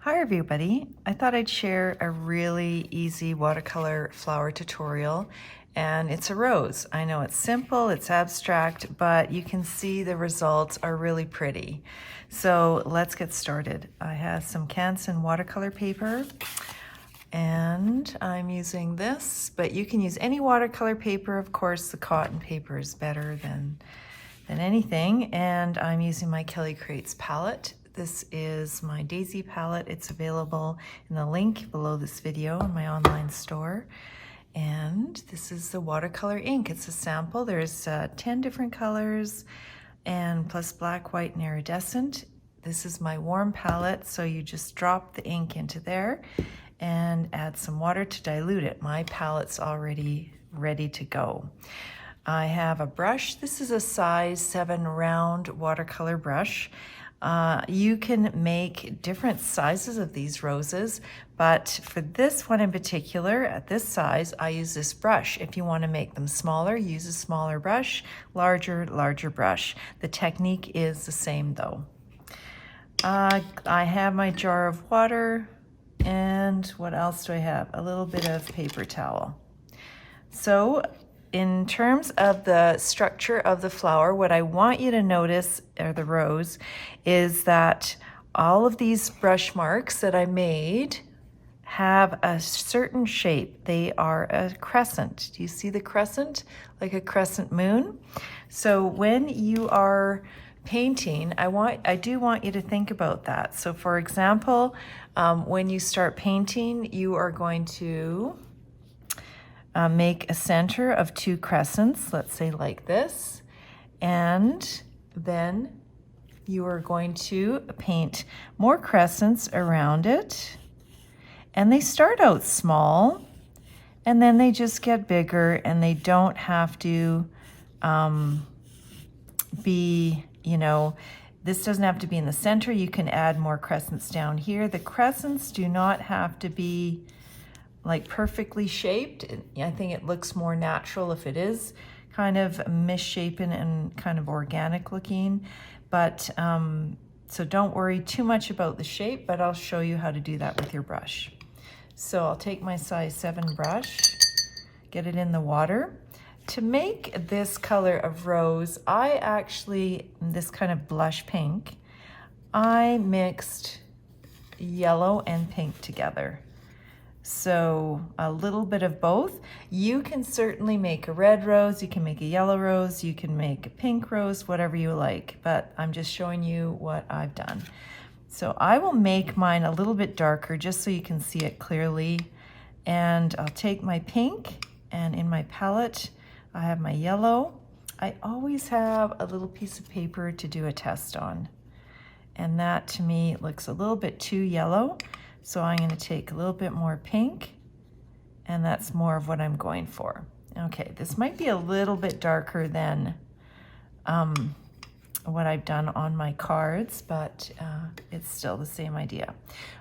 Hi everybody, I thought I'd share a really easy watercolor flower tutorial, and it's a rose. I know it's simple, it's abstract, but you can see the results are really pretty. So let's get started. I have some Canson watercolor paper and I'm using this, but you can use any watercolor paper. Of course, the cotton paper is better than anything, and I'm using my Kellycreates palette. This is my Daisy palette. It's available in the link below this video in my online store. And this is the watercolor ink. It's a sample. There's 10 different colors and plus black, white, and iridescent. This is my warm palette, so you just drop the ink into there and add some water to dilute it. My palette's already ready to go. I have a brush. This is a size 7 round watercolor brush. You can make different sizes of these roses, but for this one in particular, at this size, I use this brush. If you want to make them smaller, use a smaller brush, larger brush. The technique is the same though. I have my jar of water, and what else do I have? A little bit of paper towel. So in terms of the structure of the flower, what I want you to notice, or the rose, is that all of these brush marks that I made have a certain shape. They are a crescent. Do you see the crescent? Like a crescent moon. So when you are painting, I do want you to think about that. So for example, when you start painting, you are going to make a center of 2 crescents, let's say like this, and then you are going to paint more crescents around it, and they start out small and then they just get bigger, and they don't have to be, this doesn't have to be in the center. You can add more crescents down here. The crescents do not have to be like perfectly shaped. I think it looks more natural if it is kind of misshapen and kind of organic looking. But so don't worry too much about the shape, but I'll show you how to do that with your brush. So I'll take my size 7 brush, get it in the water. To make this color of rose, this kind of blush pink, I mixed yellow and pink together. So a little bit of both. You can certainly make a red rose, you can make a yellow rose, you can make a pink rose, whatever you like, but I'm just showing you what I've done. So I will make mine a little bit darker just so you can see it clearly. And I'll take my pink, and in my palette, I have my yellow. I always have a little piece of paper to do a test on. And that to me looks a little bit too yellow. So I'm going to take a little bit more pink, and that's more of what I'm going for. Okay, this might be a little bit darker than what I've done on my cards, but it's still the same idea.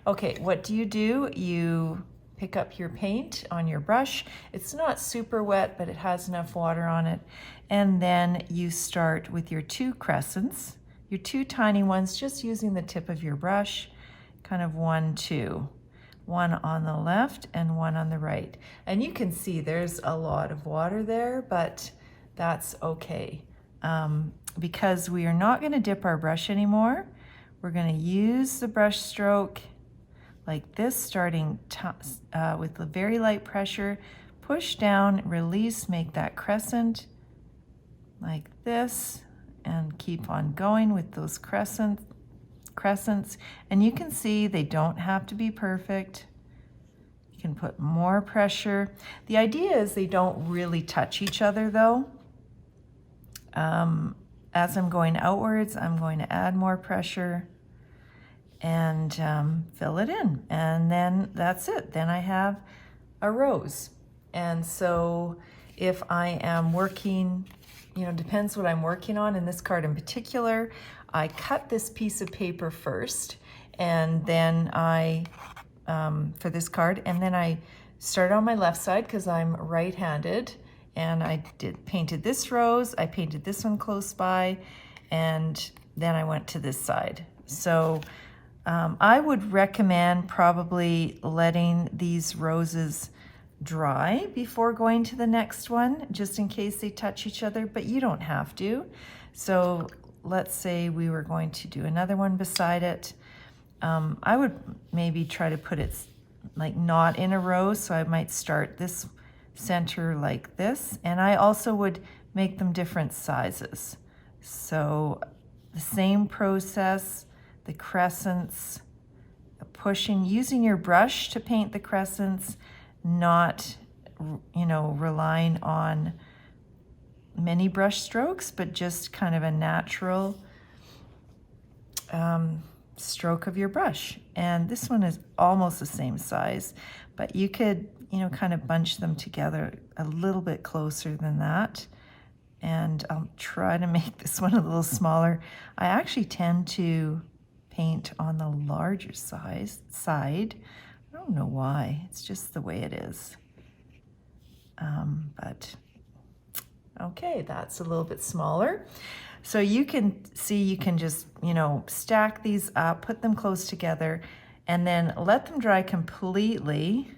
Okay, what do? You pick up your paint on your brush. It's not super wet, but it has enough water on it. And then you start with your 2 crescents, your 2 tiny ones, just using the tip of your brush. Kind of 1, 2, one on the left and one on the right. And you can see there's a lot of water there, but that's okay. Because we are not going to dip our brush anymore. We're going to use the brush stroke like this, starting with a very light pressure. Push down, release, make that crescent like this, and keep on going with those crescents. And you can see they don't have to be perfect. You can put more pressure. The idea is they don't really touch each other though. As I'm going outwards, I'm going to add more pressure and fill it in, and then that's it. Then I have a rose. And so if I am working, depends what I'm working on. In this card in particular, I cut this piece of paper first, and then for this card, and then I start on my left side because I'm right-handed, and I painted this rose, I painted this one close by, and then I went to this side. So I would recommend probably letting these roses dry before going to the next one, just in case they touch each other, but you don't have to. So let's say we were going to do another one beside it. I would maybe try to put it like not in a row, so I might start this center like this, and I also would make them different sizes. So the same process, the crescents, using your brush to paint the crescents, not, relying on many brush strokes, but just kind of a natural stroke of your brush. And this one is almost the same size, but you could, kind of bunch them together a little bit closer than that. And I'll try to make this one a little smaller. I actually tend to paint on the larger side. I don't know why, it's just the way it is. But okay, that's a little bit smaller. So you can see, you can just, stack these up, put them close together, and then let them dry completely,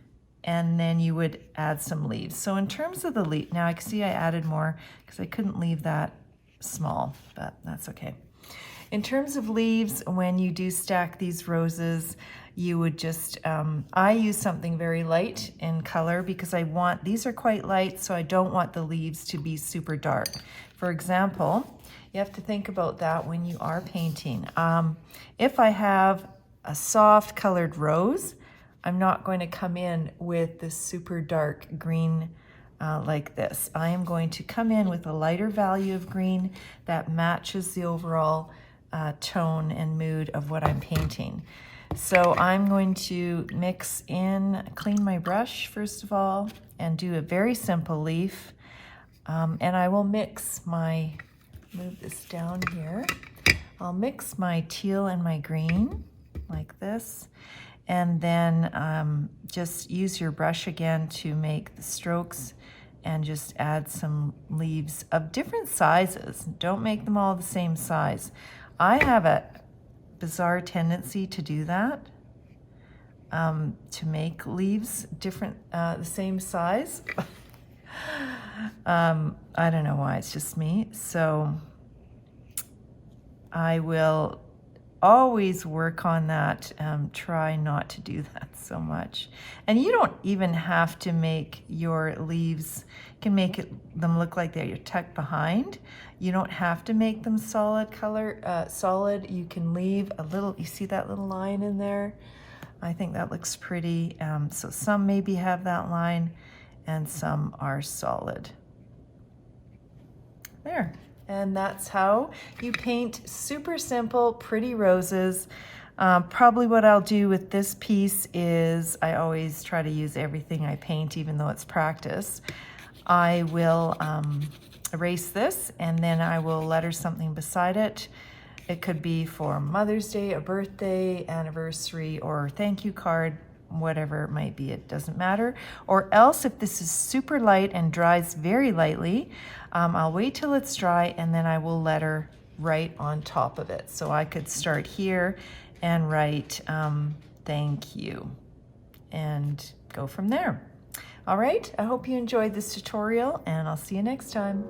and then you would add some leaves. So in terms of the leaf, now I can see I added more because I couldn't leave that small, but that's okay. In terms of leaves, when you do stack these roses, you would just, I use something very light in color because these are quite light, so I don't want the leaves to be super dark. For example, you have to think about that when you are painting. If I have a soft colored rose, I'm not going to come in with this super dark green like this. I am going to come in with a lighter value of green that matches the overall tone and mood of what I'm painting. So I'm going to clean my brush first of all, and do a very simple leaf. And I will move this down here. I'll mix my teal and my green like this. And then just use your brush again to make the strokes and just add some leaves of different sizes. Don't make them all the same size. I have a bizarre tendency to do that, to make leaves different, the same size. I don't know why, it's just me. So I will always work on that, try not to do that so much. And you don't even have to make your leaves, you can make them look like they're tucked behind. You don't have to make them solid color, solid. You can leave a little, you see that little line in there? I think that looks pretty. So some maybe have that line and some are solid. There. And that's how you paint super simple, pretty roses. Probably what I'll do with this piece is I always try to use everything I paint, even though it's practice. I will erase this, and then I will letter something beside it. It could be for Mother's Day, a birthday, anniversary, or thank you card, whatever it might be, it doesn't matter. Or else, if this is super light and dries very lightly, I'll wait till it's dry, and then I will letter right on top of it. So I could start here and write thank you and go from there. All right, I hope you enjoyed this tutorial, and I'll see you next time.